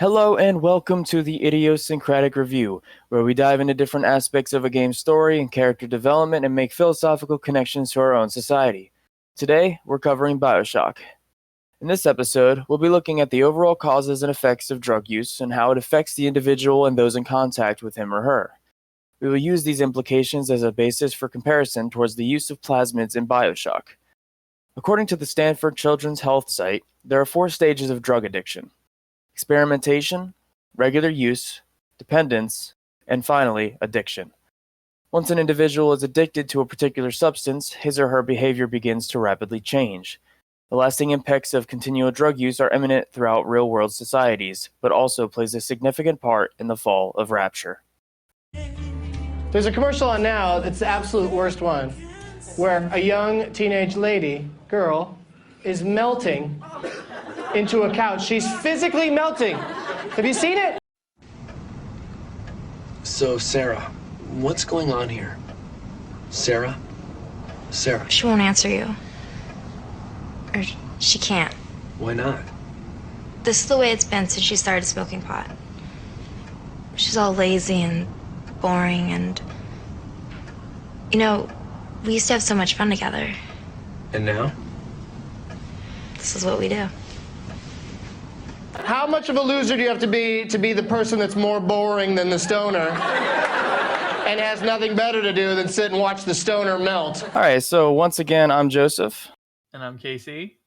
Hello and welcome to the Idiosyncratic Review, where we dive into different aspects of a game's story and character development and make philosophical connections to our own society. Today, we're covering Bioshock. In this episode, we'll be looking at the overall causes and effects of drug use and how it affects the individual and those in contact with him or her. We will use these implications as a basis for comparison towards the use of plasmids in Bioshock. According to the Stanford Children's Health site, there are 4 stages of drug addiction: experimentation, regular use, dependence, and finally, addiction. Once an individual is addicted to a particular substance, his or her behavior begins to rapidly change. The lasting impacts of continual drug use are eminent throughout real-world societies, but also plays a significant part in the fall of Rapture. There's a commercial on now that's the absolute worst one, where a young teenage girl, is melting into a couch. She's physically melting. Have you seen it? So, Sarah, what's going on here? Sarah? Sarah? She won't answer you. Or she can't. Why not? This is the way it's been since she started smoking pot. She's all lazy and boring and... You know, we used to have so much fun together. And now? This is what we do. How much of a loser do you have to be the person that's more boring than the stoner and has nothing better to do than sit and watch the stoner melt? All right, so once again, I'm Joseph. And I'm Casey.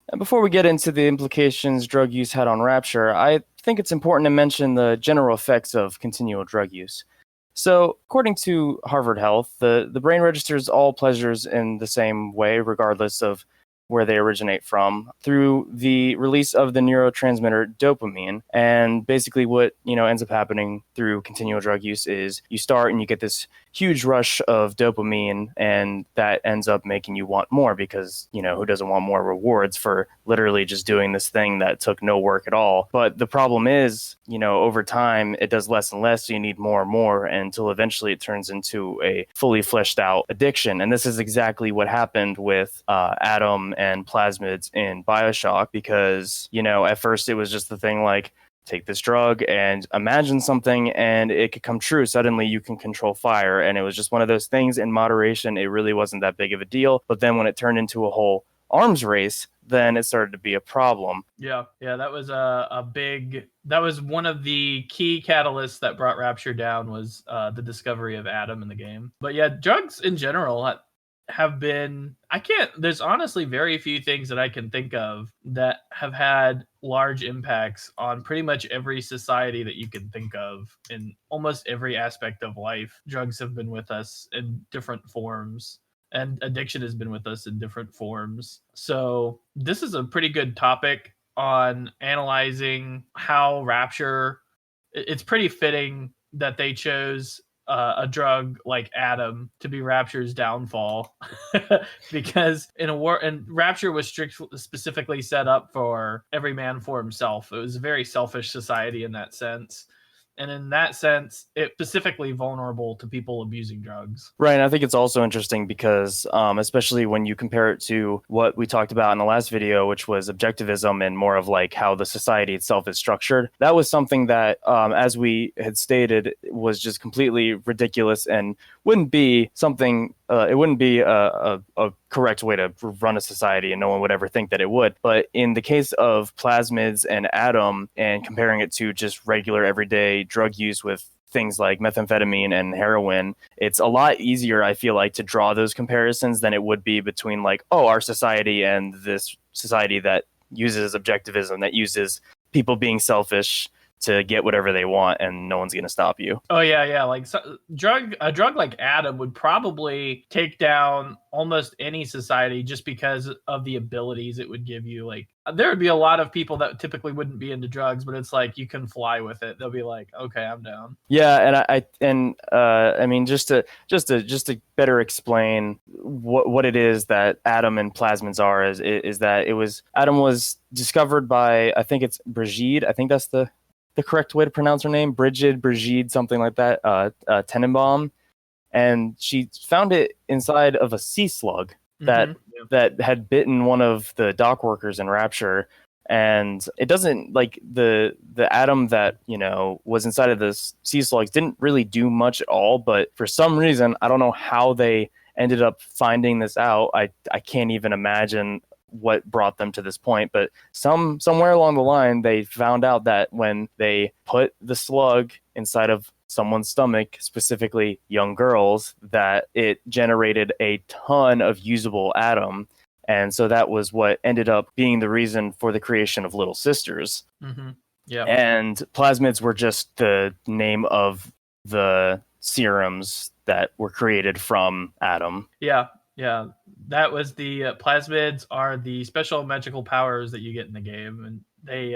And before we get into the implications drug use had on Rapture, I think it's important to mention the general effects of continual drug use. So, according to Harvard Health, the brain registers all pleasures in the same way, regardless of where they originate from, through the release of the neurotransmitter dopamine. And basically what, ends up happening through continual drug use is you start and you get this huge rush of dopamine, and that ends up making you want more because, who doesn't want more rewards for literally just doing this thing that took no work at all? But the problem is, over time, it does less and less, so you need more and more until eventually it turns into a fully fleshed out addiction. And this is exactly what happened with Adam and Plasmids in Bioshock, because, at first it was just the thing like, take this drug and imagine something and it could come true. Suddenly you can control fire. And it was just one of those things in moderation. It really wasn't that big of a deal. But then when it turned into a whole arms race, then it started to be a problem. Yeah, that was that was one of the key catalysts that brought Rapture down, was the discovery of Adam in the game. But yeah, drugs in general have been, there's honestly very few things that I can think of that have had large impacts on pretty much every society that you can think of in almost every aspect of life. Drugs have been with us in different forms, and addiction has been with us in different forms. So this is a pretty good topic on analyzing how Rapture, it's pretty fitting that they chose a drug like Adam to be Rapture's downfall, because and Rapture was specifically set up for every man for himself. It was a very selfish society in that sense. And in that sense, it's specifically vulnerable to people abusing drugs. Right, and I think it's also interesting because, especially when you compare it to what we talked about in the last video, which was objectivism and more of like how the society itself is structured. That was something that, as we had stated, was just completely ridiculous and wouldn't be something. It wouldn't be a correct way to run a society, and no one would ever think that it would. But in the case of Plasmids and Adam, and comparing it to just regular everyday drug use with things like methamphetamine and heroin, it's a lot easier, I feel like, to draw those comparisons than it would be between like, our society and this society that uses objectivism, that uses people being selfish to get whatever they want, and no one's going to stop you. Oh yeah. Like a drug like Adam would probably take down almost any society just because of the abilities it would give you. Like, there would be a lot of people that typically wouldn't be into drugs, but it's like you can fly with it. They'll be like, okay, I'm down. Yeah, and I mean, just to better explain what it is that Adam and plasmids are, is that Adam was discovered by, I think it's Brigitte. I think that's the correct way to pronounce her name, Brigitte, something like that, Tenenbaum. And she found it inside of a sea slug that had bitten one of the dock workers in Rapture. And it doesn't, like, the atom that, was inside of the sea slugs didn't really do much at all. But for some reason, I don't know how they ended up finding this out. I can't even imagine what brought them to this point, but somewhere along the line they found out that when they put the slug inside of someone's stomach, specifically young girls, that it generated a ton of usable atom. And so that was what ended up being the reason for the creation of Little Sisters. Yeah. And plasmids were just the name of the serums that were created from Atom. Yeah. That was the plasmids are the special magical powers that you get in the game, and they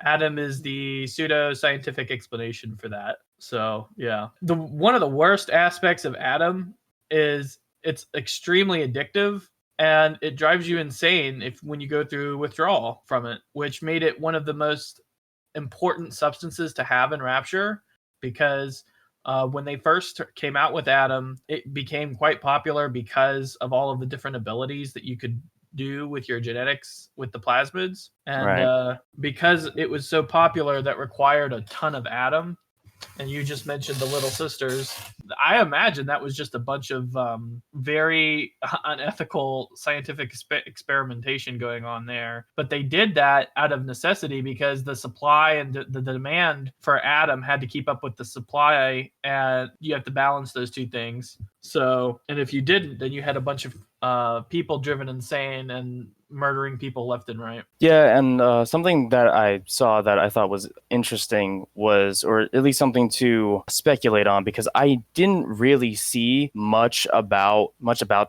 Atom is the pseudo scientific explanation for that. So yeah, one of the worst aspects of Atom is it's extremely addictive, and it drives you insane when you go through withdrawal from it, which made it one of the most important substances to have in Rapture, because when they first came out with Atom, it became quite popular because of all of the different abilities that you could do with your genetics with the plasmids. And because it was so popular, that required a ton of Atom. And you just mentioned the Little Sisters. I imagine that was just a bunch of very unethical scientific experimentation going on there. But they did that out of necessity because the supply and the demand for Atom had to keep up with the supply, and you have to balance those two things. So, and if you didn't, then you had a bunch of people driven insane and murdering people left and right. Yeah, and something that I saw that I thought was interesting was, or at least something to speculate on, because I didn't really see much about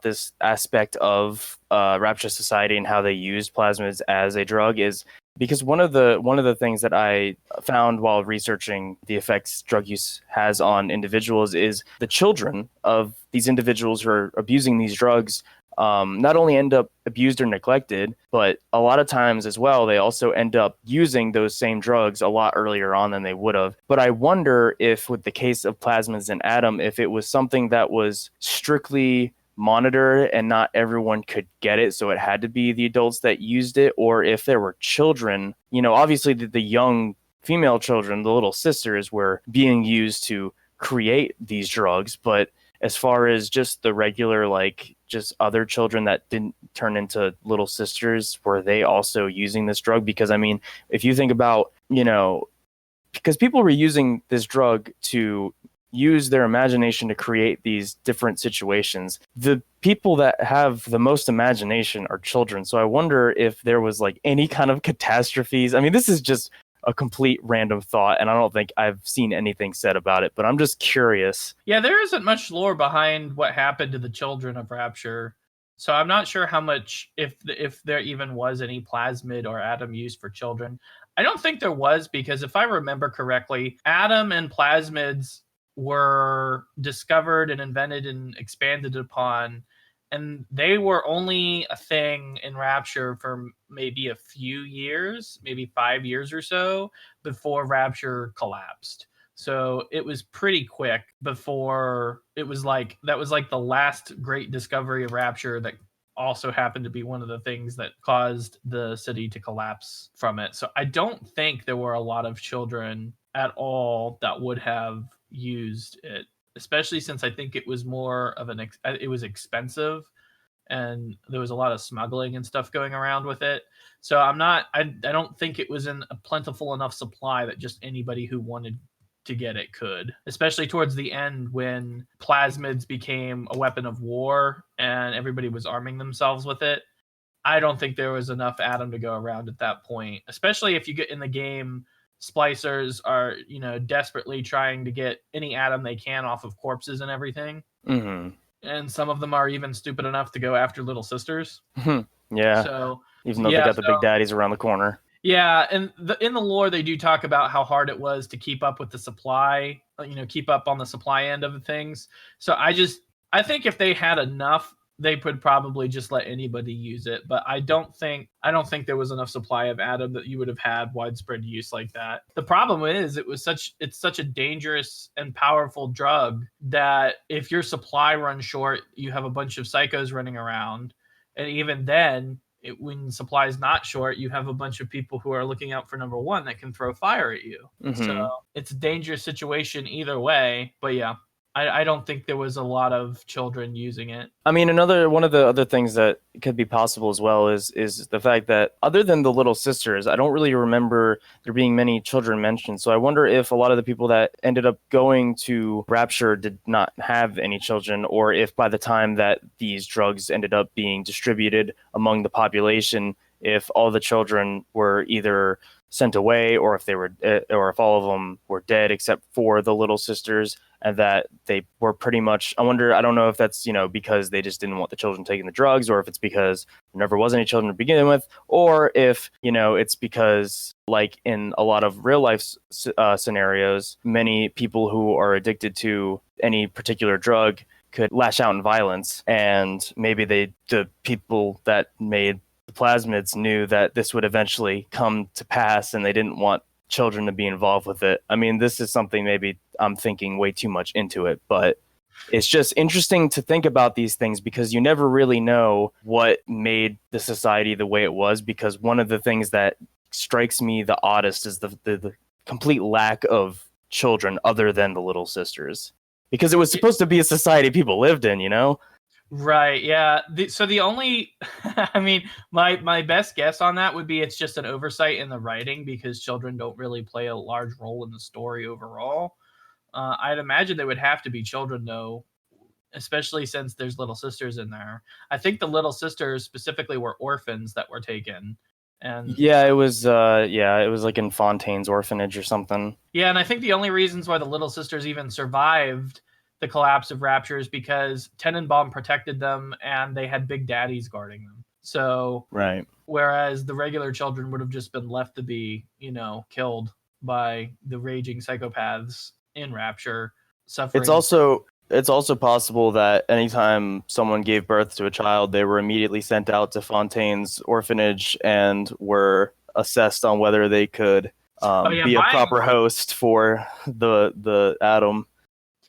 this aspect of Rapture Society and how they used plasmids as a drug, is because one of the things that I found while researching the effects drug use has on individuals is the children of these individuals who are abusing these drugs not only end up abused or neglected, but a lot of times as well, they also end up using those same drugs a lot earlier on than they would have. But I wonder if, with the case of plasmids and Atom, if it was something that was strictly monitored and not everyone could get it, so it had to be the adults that used it, or if there were children, obviously the young female children, the Little Sisters, were being used to create these drugs. But as far as just the regular, like, just other children that didn't turn into Little Sisters, were they also using this drug? Because, I mean, if you think about, because people were using this drug to use their imagination to create these different situations. The people that have the most imagination are children. So I wonder if there was, like, any kind of catastrophes. I mean, this is just a complete random thought, and I don't think I've seen anything said about it, but I'm just curious. Yeah, there isn't much lore behind what happened to the children of Rapture, so I'm not sure how much, if there even was any plasmid or Atom used for children. I don't think there was, because if I remember correctly, Atom and plasmids were discovered and invented and expanded upon, and they were only a thing in Rapture for maybe a few years, maybe 5 years or so, before Rapture collapsed. So it was pretty quick before it was like, that was like the last great discovery of Rapture that also happened to be one of the things that caused the city to collapse from it. So I don't think there were a lot of children at all that would have used it, especially since I think it was more of it was expensive, and there was a lot of smuggling and stuff going around with it. So I don't think it was in a plentiful enough supply that just anybody who wanted to get it could, especially towards the end when plasmids became a weapon of war and everybody was arming themselves with it. I don't think there was enough Atom to go around at that point, especially if you get in the game, splicers are, desperately trying to get any Atom they can off of corpses and everything. Mm-hmm. And some of them are even stupid enough to go after Little Sisters. Yeah. So even though they got the big daddies around the corner. Yeah, and in the lore, they do talk about how hard it was to keep up with the supply, keep up on the supply end of things. So I think if they had enough, they would probably just let anybody use it. But I don't think there was enough supply of Atom that you would have had widespread use like that. The problem is it's such a dangerous and powerful drug that if your supply runs short, you have a bunch of psychos running around. And even then, when supply is not short, you have a bunch of people who are looking out for number one that can throw fire at you. So it's a dangerous situation either way. But yeah, I don't think there was a lot of children using it. I mean, one of the other things that could be possible as well is the fact that other than the little sisters, I don't really remember there being many children mentioned. So I wonder if a lot of the people that ended up going to Rapture did not have any children, or if by the time that these drugs ended up being distributed among the population, if all the children were either sent away, or if if all of them were dead except for the little sisters, and that they were pretty much, I don't know if that's, because they just didn't want the children taking the drugs, or if it's because there never was any children to begin with, or if, it's because, like in a lot of real life scenarios, many people who are addicted to any particular drug could lash out in violence, and maybe the people that made the plasmids knew that this would eventually come to pass, and they didn't want children to be involved with it. I mean, this is something maybe I'm thinking way too much into it, but it's just interesting to think about these things because you never really know what made the society the way it was, because one of the things that strikes me the oddest is the complete lack of children other than the little sisters, because it was supposed to be a society people lived in, Right. Yeah. So the only, I mean, my best guess on that would be it's just an oversight in the writing, because children don't really play a large role in the story overall. I'd imagine there would have to be children though, especially since there's little sisters in there. I think the little sisters specifically were orphans that were taken. And it was like in Fontaine's orphanage or something. Yeah, and I think the only reasons why the little sisters even survived the collapse of Rapture is because Tenenbaum protected them and they had big daddies guarding them. So, right. Whereas the regular children would have just been left to be, killed by the raging psychopaths in Rapture, suffering. It's also possible that anytime someone gave birth to a child, they were immediately sent out to Fontaine's orphanage and were assessed on whether they could be a proper host for the atom.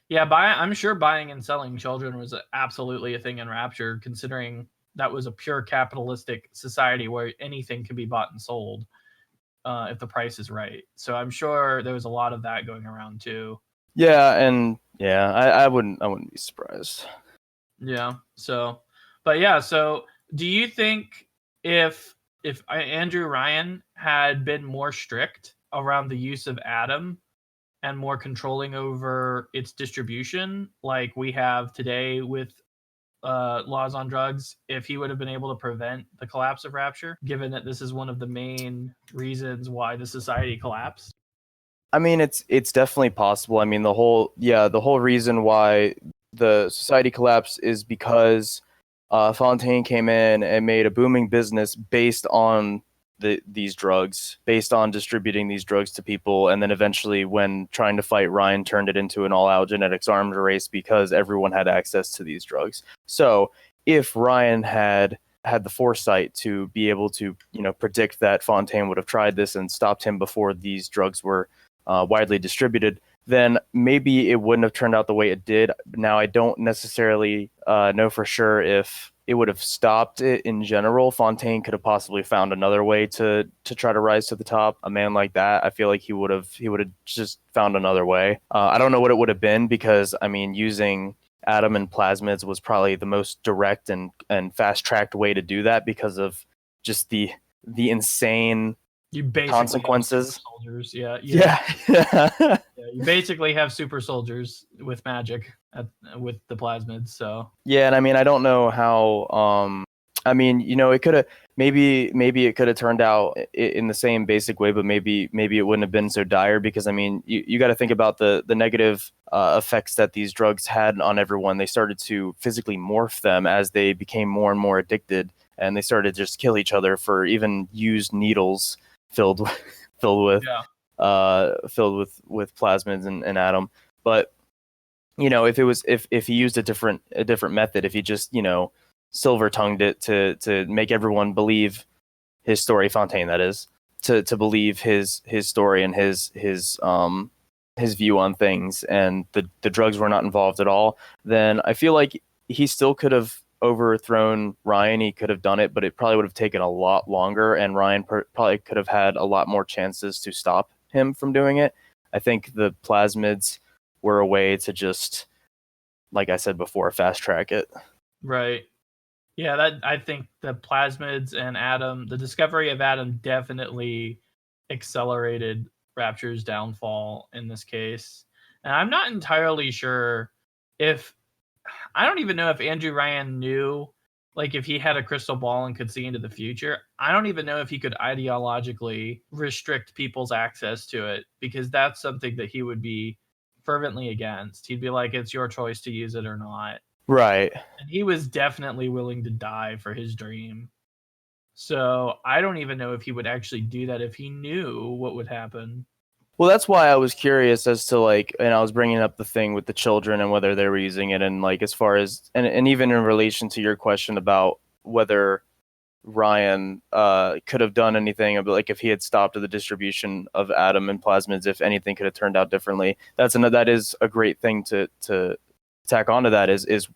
Yeah, I'm sure buying and selling children was absolutely a thing in Rapture, considering that was a pure capitalistic society where anything can be bought and sold if the price is right. So I'm sure there was a lot of that going around too. Yeah, and I wouldn't be surprised. Yeah. So do you think if Andrew Ryan had been more strict around the use of Atom and more controlling over its distribution, like we have today with laws on drugs, if he would have been able to prevent the collapse of Rapture, given that this is one of the main reasons why the society collapsed? I mean, it's definitely possible. I mean, the whole reason why the society collapsed is because Fontaine came in and made a booming business based on these drugs, based on distributing these drugs to people, and then eventually, when trying to fight Ryan, turned it into an all-out genetics arms race because everyone had access to these drugs. So if Ryan had the foresight to be able to, predict that Fontaine would have tried this and stopped him before these drugs were widely distributed, then maybe it wouldn't have turned out the way it did. Now, I don't necessarily know for sure if it would have stopped it in general. Fontaine could have possibly found another way to try to rise to the top. A man like that, I feel like he would have just found another way. I don't know what it would have been, because I mean, using Atom and Plasmids was probably the most direct and fast-tracked way to do that, because of just the insane consequences. Soldiers, yeah. Yeah, you basically have super soldiers with magic with the plasmids. So yeah, and I mean, I don't know how. I mean, it could have maybe it could have turned out in the same basic way, but maybe it wouldn't have been so dire, because I mean, you got to think about the negative effects that these drugs had on everyone. They started to physically morph them as they became more and more addicted, and they started to just kill each other for even used needles filled with plasmids and Atom. But if he used a different method, if he just silver tongued it to make everyone believe his story, Fontaine, that is, to believe his story and his view on things, and the drugs were not involved at all, then I feel like he still could have overthrown Ryan, he could have done it, but it probably would have taken a lot longer, and Ryan probably could have had a lot more chances to stop him from doing it. I think the plasmids were a way to just, like I said before, fast track it. Right. Yeah, that I think the plasmids and Adam, the discovery of Adam definitely accelerated Rapture's downfall in this case. And I'm not entirely sure if I don't even know if Andrew Ryan knew, like if he had a crystal ball and could see into the future. I don't even know if he could ideologically restrict people's access to it, because that's something that he would be fervently against. He'd be like, it's your choice to use it or not. Right. And he was definitely willing to die for his dream. So I don't even know if he would actually do that if he knew what would happen. Well, that's why I was curious as to, like, and I was bringing up the thing with the children and whether they were using it, and like as far as, and even in relation to your question about whether Ryan could have done anything, but like if he had stopped the distribution of Adam and plasmids, if anything could have turned out differently. That is a great thing to tack onto that is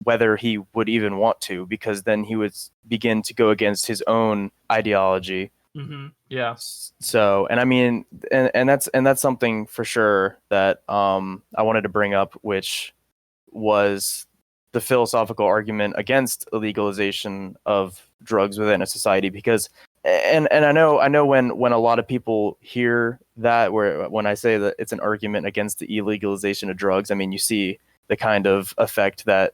whether he would even want to, because then he would begin to go against his own ideology. Mm-hmm. Yeah. So, and I mean, and that's something for sure that I wanted to bring up, which was the philosophical argument against a legalization of drugs within a society. Because, and I know when a lot of people hear that, when I say that it's an argument against the illegalization of drugs, I mean, you see the kind of effect that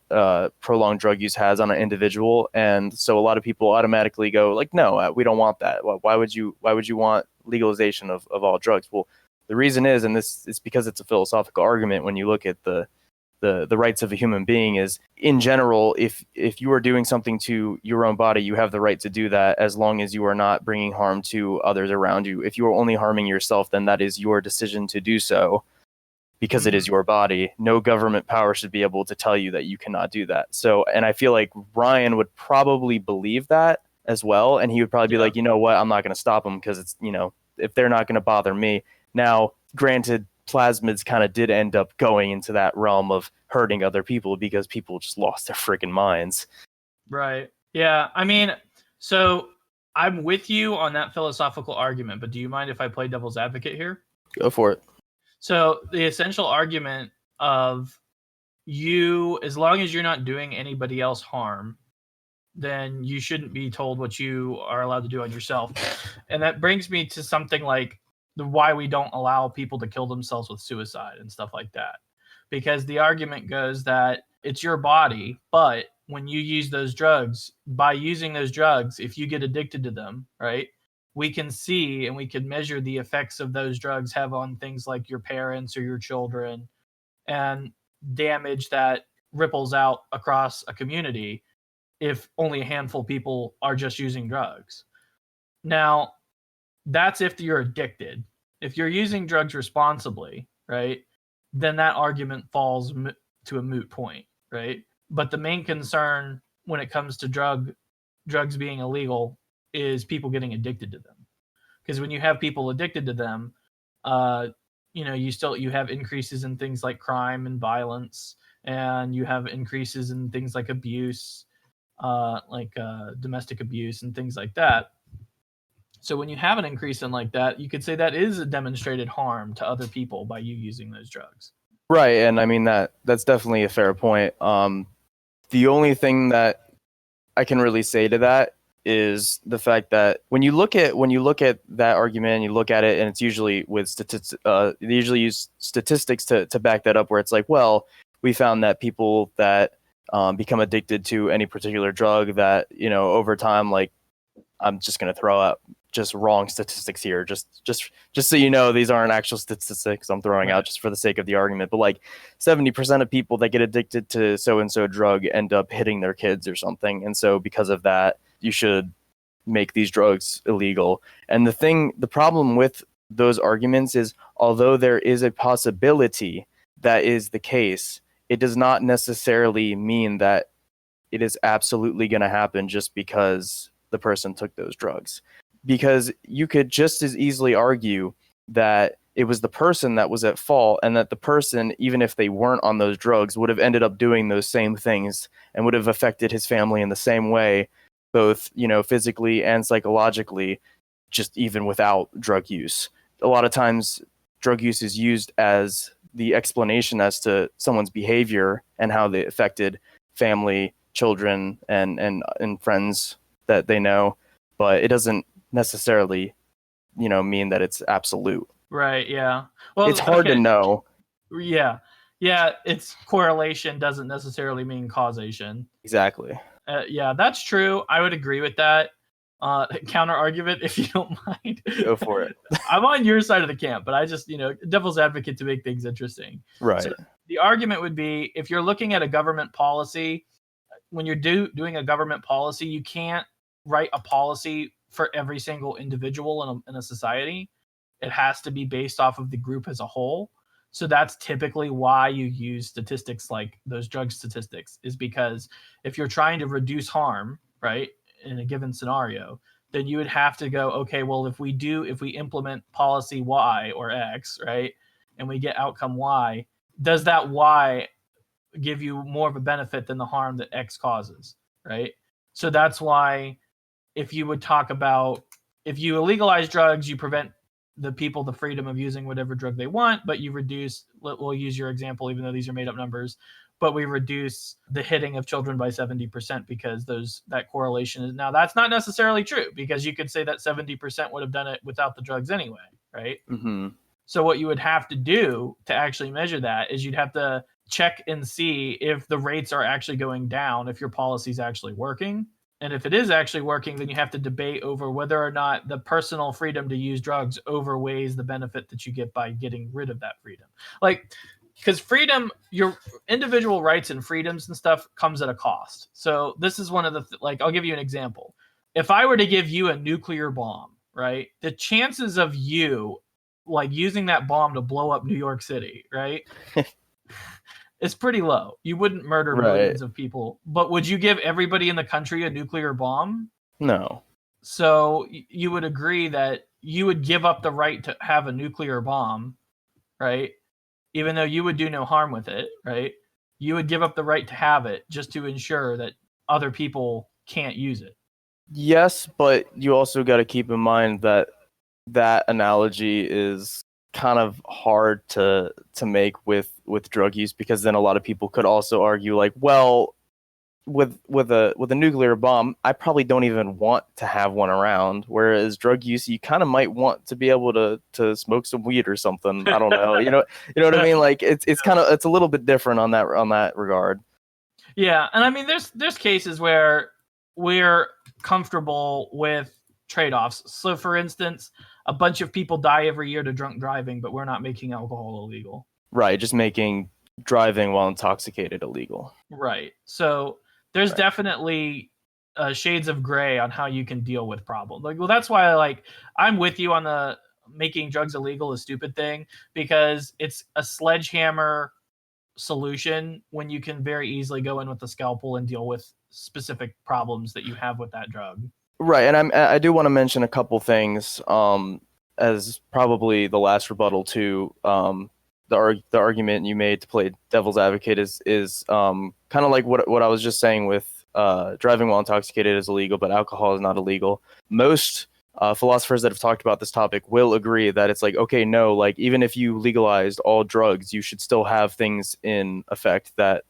prolonged drug use has on an individual, and so a lot of people automatically go like, "No, we don't want that. Why would you want legalization of all drugs?" Well, the reason is, and this is because it's a philosophical argument. When you look at the rights of a human being, is in general, if you are doing something to your own body, you have the right to do that as long as you are not bringing harm to others around you. If you are only harming yourself, then that is your decision to do so, because it is your body. No government power should be able to tell you that you cannot do that. So, and I feel like Ryan would probably believe that as well. And he would probably be like, you know what, I'm not going to stop them because it's, if they're not going to bother me. Now, granted, plasmids kind of did end up going into that realm of hurting other people because people just lost their freaking minds. Right. Yeah. I mean, so I'm with you on that philosophical argument, but do you mind if I play devil's advocate here? Go for it. So the essential argument of you, as long as you're not doing anybody else harm, then you shouldn't be told what you are allowed to do on yourself. And that brings me to something like why we don't allow people to kill themselves with suicide and stuff like that. Because the argument goes that it's your body, but when you use those drugs, by using those drugs, if you get addicted to them, right, we can see and we can measure the effects of those drugs have on things like your parents or your children, and damage that ripples out across a community if only a handful of people are just using drugs. Now, that's if you're addicted. If you're using drugs responsibly, right, then that argument falls to a moot point, right? But the main concern when it comes to drugs being illegal is people getting addicted to them. Because when you have people addicted to them, you have increases in things like crime and violence, and you have increases in things like abuse, domestic abuse and things like that. So when you have an increase in like that, you could say that is a demonstrated harm to other people by you using those drugs. Right, and I mean that's definitely a fair point. The only thing that I can really say to that is the fact that when you look at that argument, you look at it, and it's usually with statistics. They usually use statistics to back that up, where it's like, well, we found that people that become addicted to any particular drug, that over time, like, I'm just going to throw out just wrong statistics here, just so you know, these aren't actual statistics I'm throwing out just for the sake of the argument, but like 70% of people that get addicted to so-and-so drug end up hitting their kids or something, and so because of that, you should make these drugs illegal. And the problem with those arguments is, although there is a possibility that is the case, it does not necessarily mean that it is absolutely going to happen just because the person took those drugs. Because you could just as easily argue that it was the person that was at fault, and that the person, even if they weren't on those drugs, would have ended up doing those same things and would have affected his family in the same way, both, physically and psychologically, just even without drug use. A lot of times drug use is used as the explanation as to someone's behavior and how they affected family, children, and friends that they know, but it doesn't necessarily, mean that it's absolute. Right. Yeah. Well, It's hard to know. Yeah. Yeah. It's correlation doesn't necessarily mean causation. Exactly. Yeah, that's true. I would agree with that. Counter argument, if you don't mind. Go for it. I'm on your side of the camp, but I just, devil's advocate to make things interesting. Right. So the argument would be, if you're looking at a government policy, when you're doing a government policy, you can't write a policy for every single individual in a society. It has to be based off of the group as a whole. So that's typically why you use statistics like those drug statistics, is because if you're trying to reduce harm, right, in a given scenario, then you would have to go, okay, well, if we implement policy Y or X, right, and we get outcome Y, does that Y give you more of a benefit than the harm that X causes, right? So that's why if you legalize drugs, you prevent the people the freedom of using whatever drug they want, but you reduce, we'll use your example, even though these are made up numbers, but we reduce the hitting of children by 70% because that correlation is, now that's not necessarily true, because you could say that 70% would have done it without the drugs anyway, right? Mm-hmm. So what you would have to do to actually measure that is you'd have to check and see if the rates are actually going down, if your policy is actually working. And if it is actually working, then you have to debate over whether or not the personal freedom to use drugs overweighs the benefit that you get by getting rid of that freedom. Like, because freedom, your individual rights and freedoms and stuff comes at a cost. So this is one of the, I'll give you an example. If I were to give you a nuclear bomb, right, the chances of you using that bomb to blow up New York City, right, it's pretty low. You wouldn't murder millions of people, but would you give everybody in the country a nuclear bomb? No. So you would agree that you would give up the right to have a nuclear bomb, right? Even though you would do no harm with it, right? You would give up the right to have it just to ensure that other people can't use it. Yes, but you also got to keep in mind that analogy is kind of hard to make with drug use, because then a lot of people could also argue with a nuclear bomb, I probably don't even want to have one around, whereas drug use, you kind of might want to be able to smoke some weed or something. I don't know. you know what I mean? It's a little bit different on that regard. Yeah, and I mean there's cases where we're comfortable with trade-offs. So for instance, a bunch of people die every year to drunk driving, but we're not making alcohol illegal. Right, just making driving while intoxicated illegal. Right. So there's definitely shades of gray on how you can deal with problems. That's why I'm with you on the making drugs illegal a stupid thing, because it's a sledgehammer solution when you can very easily go in with a scalpel and deal with specific problems that you have with that drug. Right, and I do want to mention a couple things as probably the last rebuttal to the argument you made to play devil's advocate is kind of like what I was just saying with driving while intoxicated is illegal, but alcohol is not illegal. Most philosophers that have talked about this topic will agree that it's even if you legalized all drugs, you should still have things in effect that,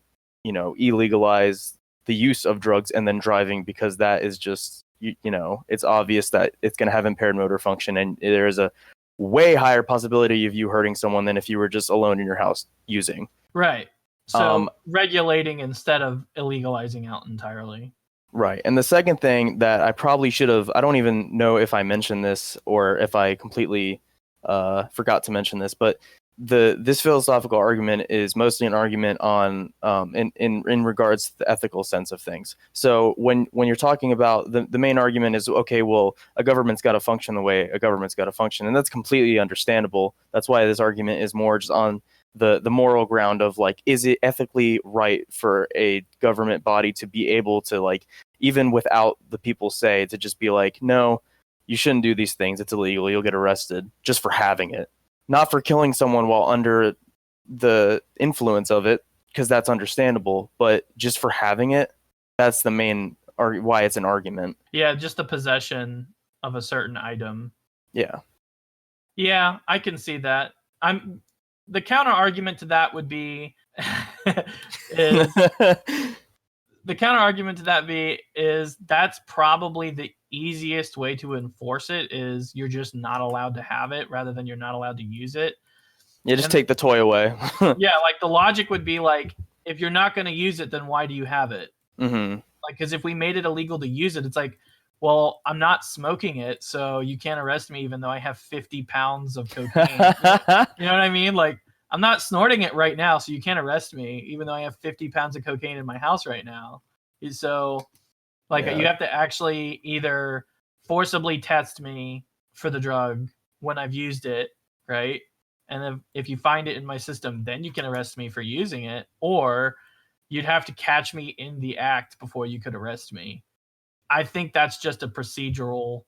illegalize the use of drugs and then driving, because that is just, it's obvious that it's going to have impaired motor function, and there is a way higher possibility of you hurting someone than if you were just alone in your house using. Right. So regulating instead of illegalizing out entirely. Right. And the second thing that I probably should have, I don't even know if I mentioned this or if I completely forgot to mention this, but this philosophical argument is mostly an argument on in regards to the ethical sense of things. So when you're talking about the main argument is, okay, well, a government's got to function the way a government's got to function, and that's completely understandable. That's why this argument is more just on the moral ground of is it ethically right for a government body to be able to even without the people say, to just be no, you shouldn't do these things, it's illegal, you'll get arrested just for having it. not for killing someone while under the influence of it, because that's understandable, but just for having it, that's the main why it's an argument. Yeah, just the possession of a certain item. Yeah. Yeah, I can see that. The counter argument to that would be is that's probably the easiest way to enforce it, is you're just not allowed to have it rather than you're not allowed to use it. Yeah, just take the toy away. Yeah, like the logic would be like, if you're not going to use it, then why do you have it? Mm-hmm. Like, because if we made it illegal to use it, it's like, well, I'm not smoking it, so you can't arrest me even though I have 50 pounds of cocaine. You know what I mean? Like, I'm not snorting it right now, so you can't arrest me even though I have 50 pounds of cocaine in my house right now. So, like, you have to actually either forcibly test me for the drug when I've used it, right? And if you find it in my system, then you can arrest me for using it, or you'd have to catch me in the act before you could arrest me. I think that's just a procedural.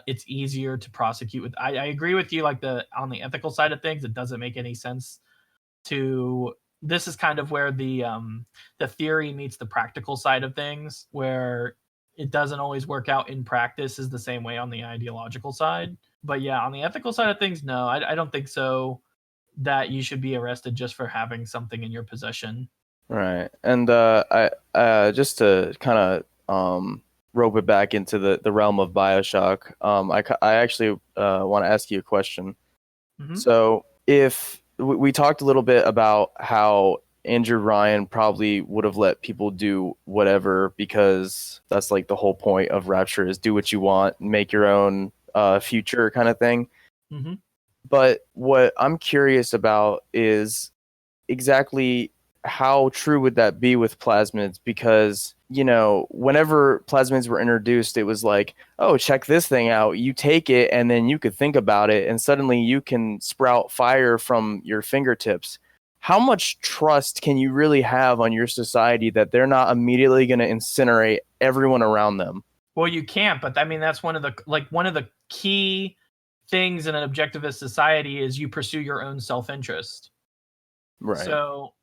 It's easier to prosecute with. I agree with you, like on the ethical side of things, it doesn't make any sense to. This is kind of where the theory meets the practical side of things, where it doesn't always work out in practice is the same way on the ideological side. But yeah, on the ethical side of things, no, I don't think so, that you should be arrested just for having something in your possession. Right. And I just to kind of rope it back into the realm of Bioshock, I actually want to ask you a question. Mm-hmm. So if we talked a little bit about how Andrew Ryan probably would have let people do whatever, because that's like the whole point of Rapture, is do what you want, make your own future kind of thing. Mm-hmm. But what I'm curious about is exactly how true would that be with plasmids? Because, you know, whenever plasmids were introduced, it was like, oh, check this thing out. You take it and then you could think about it and suddenly you can sprout fire from your fingertips. How much trust can you really have on your society that they're not immediately going to incinerate everyone around them? Well, you can't, but I mean, that's one of the key things in an objectivist society is you pursue your own self-interest. Right. So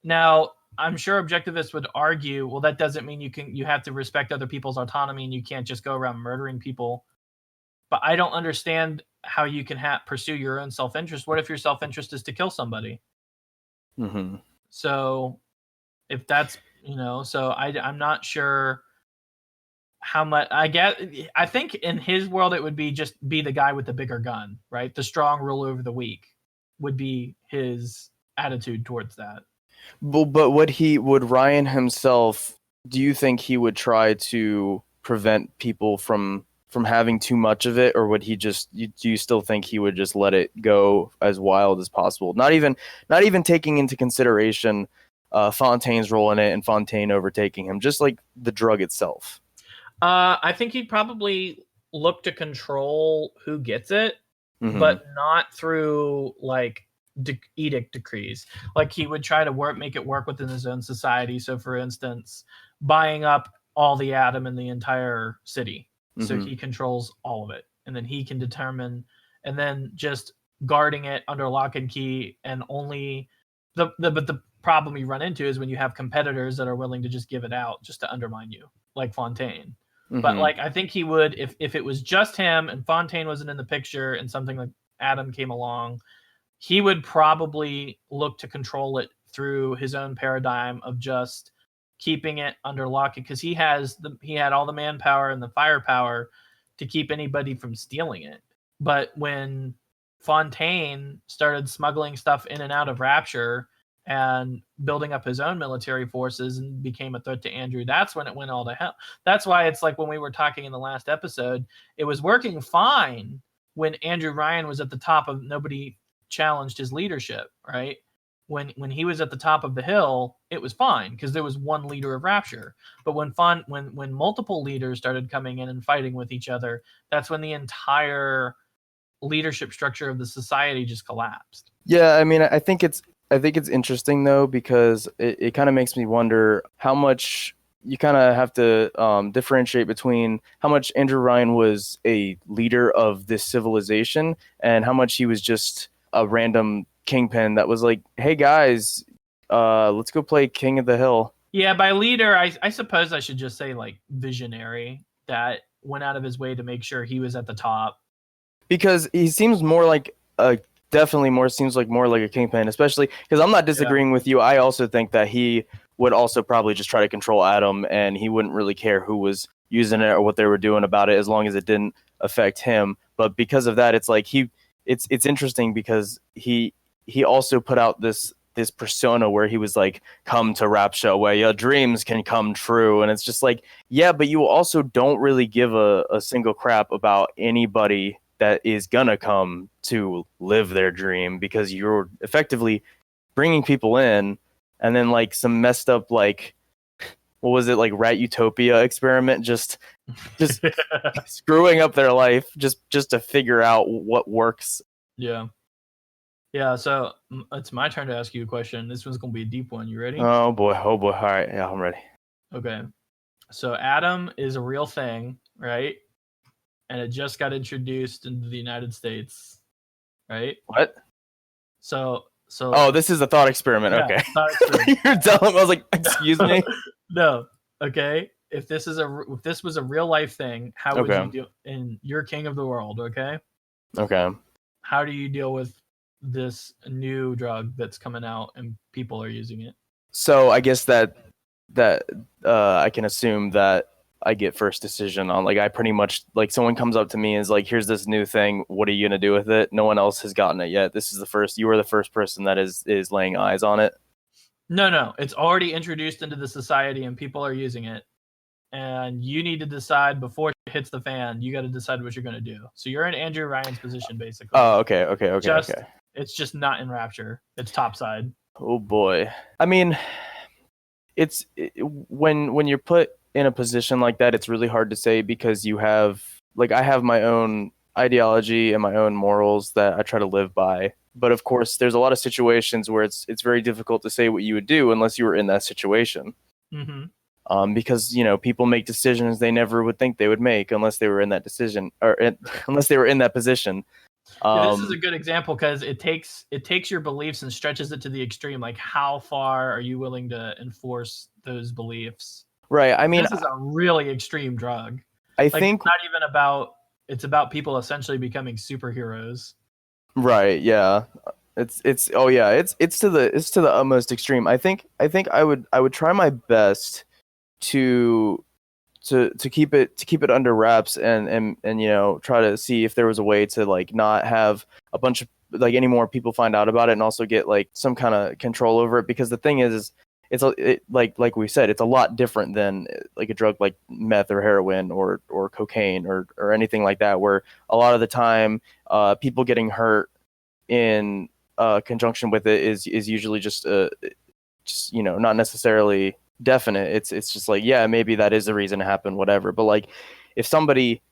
now I'm sure objectivists would argue, well, that doesn't mean you have to respect other people's autonomy and you can't just go around murdering people. But I don't understand how you can pursue your own self-interest. What if your self-interest is to kill somebody? Mm-hmm. So if that's, so I'm not sure how much. I think in his world it would be just be the guy with the bigger gun, right? The strong rule over the weak would be his attitude towards that. But would Ryan himself, do you think he would try to prevent people from having too much of it, or would he do you still think he would just let it go as wild as possible? Not even taking into consideration Fontaine's role in it and Fontaine overtaking him, just like the drug itself. I think he'd probably look to control who gets it, mm-hmm. but not through like edict decrees. Like he would try to make it work within his own society. So, for instance, buying up all the atom in the entire city, mm-hmm. so he controls all of it, and then he can determine, and then just guarding it under lock and key, and only but the problem you run into is when you have competitors that are willing to just give it out just to undermine you, like Fontaine. Mm-hmm. But like I think he would, if it was just him and Fontaine wasn't in the picture and something like Adam came along, he would probably look to control it through his own paradigm of just keeping it under lock, because he had all the manpower and the firepower to keep anybody from stealing it. But when Fontaine started smuggling stuff in and out of Rapture and building up his own military forces and became a threat to Andrew, that's when it went all to hell. That's why it's like when we were talking in the last episode, it was working fine when Andrew Ryan was at the top of, nobody challenged his leadership, right? When he was at the top of the hill, it was fine because there was one leader of Rapture. But when multiple leaders started coming in and fighting with each other, that's when the entire leadership structure of the society just collapsed. Yeah, I mean, I think it's interesting though, because it kind of makes me wonder how much you kind of have to differentiate between how much Andrew Ryan was a leader of this civilization and how much he was just a random kingpin that was like, hey guys, let's go play King of the Hill. Yeah, by leader, I suppose I should just say like visionary that went out of his way to make sure he was at the top. Because he seems more like seems like more like a kingpin, especially because I'm not disagreeing with you. I also think that he would also probably just try to control Adam, and he wouldn't really care who was using it or what they were doing about it as long as it didn't affect him. But because of that, it's like it's interesting because he also put out this persona where he was like, come to Rapture where your dreams can come true. And it's just like, yeah, but you also don't really give a single crap about anybody that is gonna come to live their dream, because you're effectively bringing people in, and then like some messed up, like, what was it, like Rat Utopia experiment, just screwing up their life just to figure out what works. Yeah, so it's my turn to ask you a question. This one's going to be a deep one. You ready? Oh boy. All right, yeah, I'm ready. Okay. So Adam is a real thing, right? And it just got introduced into the United States, right? What? So Oh, this is a thought experiment. Yeah, okay. thought experiment. You're telling me, I was like, excuse me? No. Okay. If this was a real life thing, how would you deal? And you're king of the world, okay? Okay. How do you deal with this new drug that's coming out and people are using it? So I guess that I can assume that I get first decision on, like, I pretty much, like, someone comes up to me and is like, here's this new thing, what are you gonna do with it? No one else has gotten it yet. You are the first person that is laying eyes on it. No, it's already introduced into the society and people are using it, and you need to decide before it hits the fan. You got to decide what you're gonna do. So you're in Andrew Ryan's position, basically. Oh, okay. It's just not in Rapture. It's topside. Oh boy. I mean, when you're put in a position like that, it's really hard to say, because you have, like, I have my own ideology and my own morals that I try to live by. But of course, there's a lot of situations where it's very difficult to say what you would do unless you were in that situation. Mm-hmm. Because, you know, people make decisions they never would think they would make unless they were in that decision, or unless they were in that position. This is a good example because it takes your beliefs and stretches it to the extreme. Like, how far are you willing to enforce those beliefs? Right. I mean, this is a really extreme drug. I think it's not even about. It's about people essentially becoming superheroes. Right. Yeah. It's to the utmost extreme. I think I would try my best to keep it under wraps, and you know, try to see if there was a way to, like, not have a bunch of, like, any more people find out about it, and also get, like, some kind of control over it. Because the thing is like we said, it's a lot different than, like, a drug like meth or heroin or cocaine or anything like that, where a lot of the time people getting hurt in conjunction with it is usually just you know, not necessarily definite. It's just like, yeah, maybe that is the reason it happened, whatever. But, like, if somebody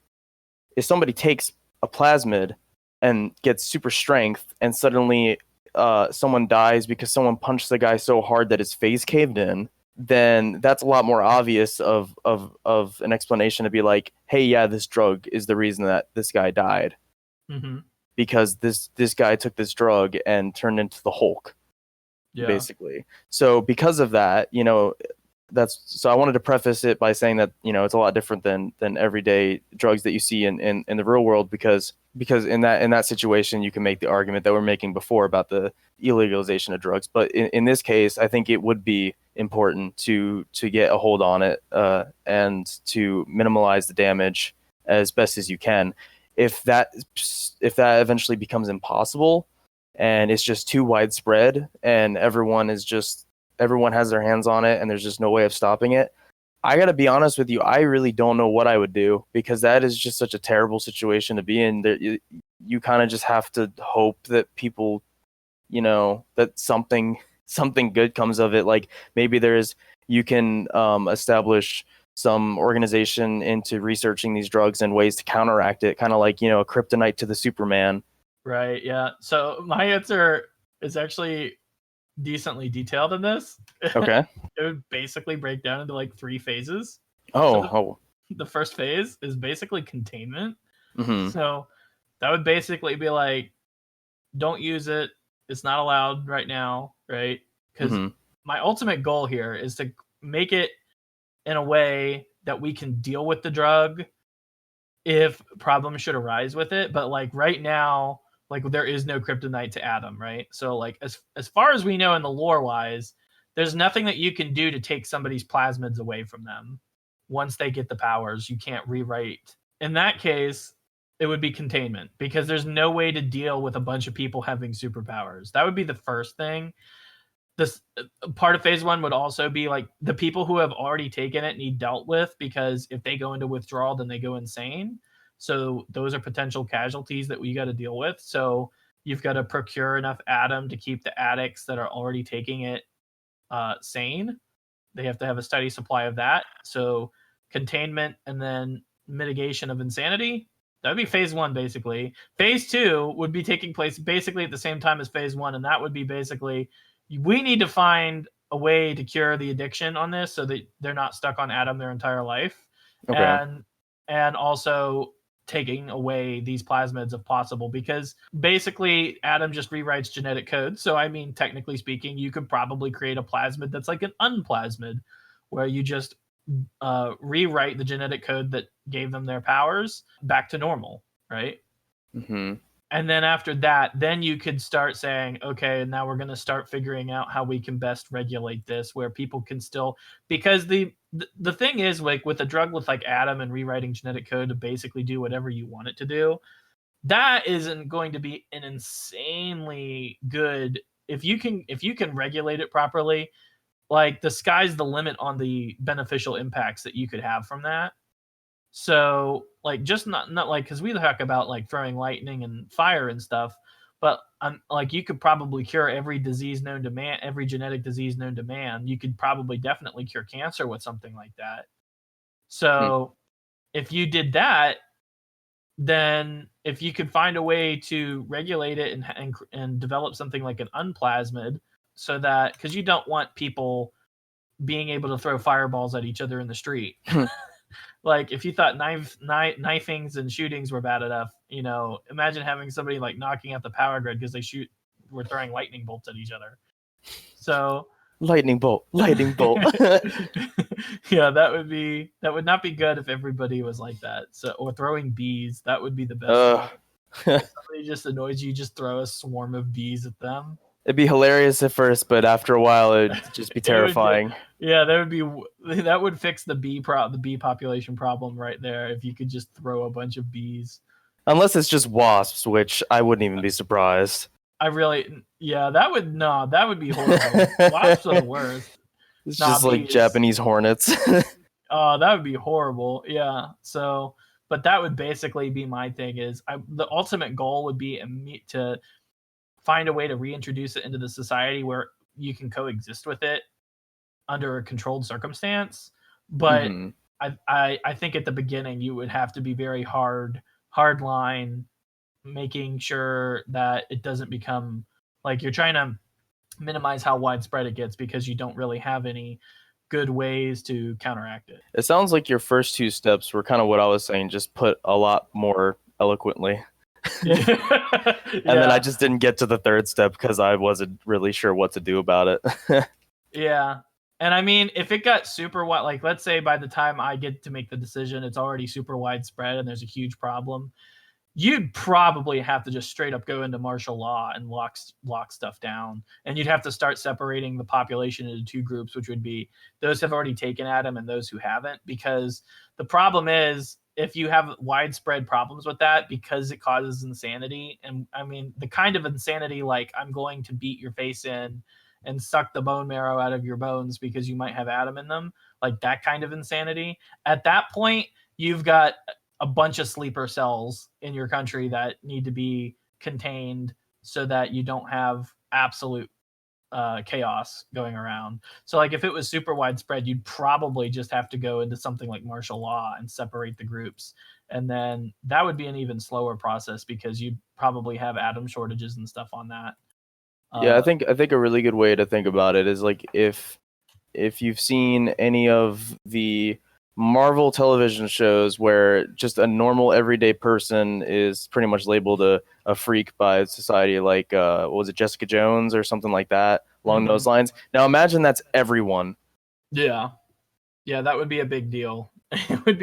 takes a plasmid and gets super strength, and suddenly someone dies because someone punched the guy so hard that his face caved in, then that's a lot more obvious of an explanation to be like, hey, yeah, this drug is the reason that this guy died. Mm-hmm. Because this guy took this drug and turned into the Hulk, basically. So because of that, you know, so I wanted to preface it by saying that, you know, it's a lot different than everyday drugs that you see in the real world, because in that situation you can make the argument that we're making before about the illegalization of drugs. But in this case, I think it would be important to get a hold on it and to minimize the damage as best as you can. If that eventually becomes impossible and it's just too widespread and everyone has their hands on it and there's just no way of stopping it, I got to be honest with you, I really don't know what I would do, because that is just such a terrible situation to be in. You kind of just have to hope that people, you know, that something good comes of it. Like, maybe you can establish some organization into researching these drugs and ways to counteract it, kind of like, you know, a kryptonite to the Superman. Right. Yeah. So my answer is actually decently detailed in this. Okay. It would basically break down into like 3 phases. Oh. The first phase is basically containment. Mm-hmm. So that would basically be like, don't use it. It's not allowed right now, right? Because Mm-hmm. my ultimate goal here is to make it in a way that we can deal with the drug if problems should arise with it. But like right now, like there is no kryptonite to Adam, right? So like as far as we know in the lore wise, there's nothing that you can do to take somebody's plasmids away from them. Once they get the powers, you can't rewrite. In that case, it would be containment because there's no way to deal with a bunch of people having superpowers. That would be the first thing. This part of phase 1 would also be like the people who have already taken it need dealt with, because if they go into withdrawal, then they go insane. So those are potential casualties that we got to deal with. So you've got to procure enough Adam to keep the addicts that are already taking it sane. They have to have a steady supply of that. So containment and then mitigation of insanity. That would be phase 1, basically. Phase 2 would be taking place basically at the same time as phase 1, and that would be basically we need to find a way to cure the addiction on this so that they're not stuck on Adam their entire life. Okay. And also taking away these plasmids if possible, because basically Adam just rewrites genetic code. So I mean, technically speaking, you could probably create a plasmid that's like an unplasmid, where you just rewrite the genetic code that gave them their powers back to normal, right? Mm-hmm. And then after that, then you could start saying, okay, now we're going to start figuring out how we can best regulate this, where people can still, because the thing is, like with a drug with like Adam and rewriting genetic code to basically do whatever you want it to do, that isn't going to be an insanely good, if you can regulate it properly, like the sky's the limit on the beneficial impacts that you could have from that. So like just not like, because we talk about like throwing lightning and fire and stuff, but like you could probably cure every disease known to man, every genetic disease known to man. You could probably definitely cure cancer with something like that. So if you did that, then if you could find a way to regulate it and develop something like an unplasmid, so that, because you don't want people being able to throw fireballs at each other in the street. Like if you thought knifings and shootings were bad enough, imagine having somebody like knocking out the power grid because were throwing lightning bolts at each other. So Lightning bolt. yeah, that would not be good if everybody was like that. So, or throwing bees, that would be the best. If somebody just annoys you, just throw a swarm of bees at them. It'd be hilarious at first, but after a while, it'd just be terrifying. That would fix the bee population problem right there. If you could just throw a bunch of bees, unless it's just wasps, which I wouldn't even be surprised. that would be horrible. Wasps are the worst. It's just like Japanese hornets. Oh, that would be horrible. Yeah. So, but that would basically be my thing. Is the ultimate goal would be to find a way to reintroduce it into the society where you can coexist with it under a controlled circumstance. But I think at the beginning you would have to be very hard line, making sure that it doesn't become like you're trying to minimize how widespread it gets, because you don't really have any good ways to counteract it. It sounds like your first 2 steps were kind of what I was saying, just put a lot more eloquently. And then I just didn't get to the 3rd step because I wasn't really sure what to do about it. Yeah. And I mean, if it got super wide, like let's say by the time I get to make the decision, it's already super widespread and there's a huge problem, you'd probably have to just straight up go into martial law and lock stuff down. And you'd have to start separating the population into 2 groups, which would be those who have already taken Adam and those who haven't. Because the problem is, if you have widespread problems with that, because it causes insanity, and I mean, the kind of insanity like I'm going to beat your face in and suck the bone marrow out of your bones because you might have Adam in them, like that kind of insanity, at that point, you've got a bunch of sleeper cells in your country that need to be contained so that you don't have absolute chaos going around. So like if it was super widespread, you'd probably just have to go into something like martial law and separate the groups. And then that would be an even slower process because you'd probably have Adam shortages and stuff on that. Yeah, I think a really good way to think about it is like if you've seen any of the Marvel television shows where just a normal everyday person is pretty much labeled a freak by society, like what was it, Jessica Jones or something like that, along those lines. Now imagine that's everyone. Yeah. Yeah, that would be a big deal. It would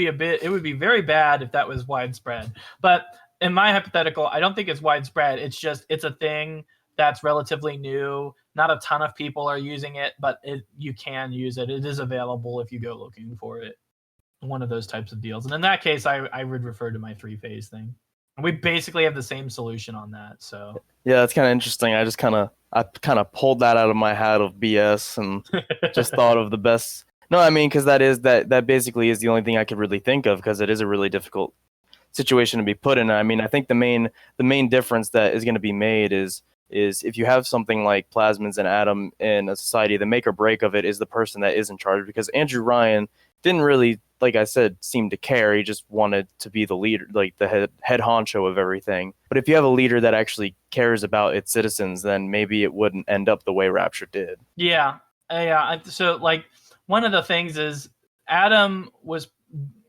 be very bad if that was widespread. But in my hypothetical, I don't think it's widespread. It's a thing that's relatively new. Not a ton of people are using it, but you can use it. It is available if you go looking for it. One of those types of deals. And in that case, I would refer to my 3-phase thing. And we basically have the same solution on that. So Yeah, that's kind of interesting. I kind of pulled that out of my hat of BS and just thought of the best. No, I mean, because that basically is the only thing I could really think of, because it is a really difficult situation to be put in. I mean, I think the main difference that is going to be made is if you have something like Plasmids and Atom in a society, the make or break of it is the person that is in charge, because Andrew Ryan didn't really, like I said, seem to care. He just wanted to be the leader, like the head honcho of everything. But if you have a leader that actually cares about its citizens, then maybe it wouldn't end up the way Rapture did. Yeah. So like one of the things is Adam was,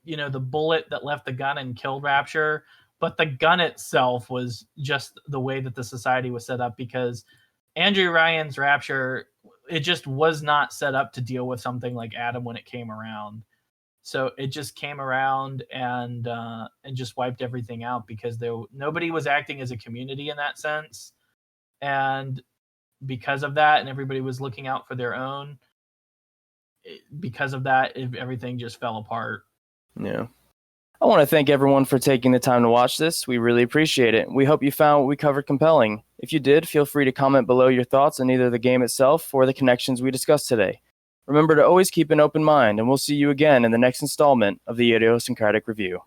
the bullet that left the gun and killed Rapture, but the gun itself was just the way that the society was set up, because Andrew Ryan's Rapture, it just was not set up to deal with something like Adam when it came around. So it just came around and just wiped everything out, because nobody was acting as a community in that sense. And because of that, and everybody was looking out for their own, because of that, everything just fell apart. Yeah. I want to thank everyone for taking the time to watch this. We really appreciate it. We hope you found what we covered compelling. If you did, feel free to comment below your thoughts on either the game itself or the connections we discussed today. Remember to always keep an open mind, and we'll see you again in the next installment of the Idiosyncratic Review.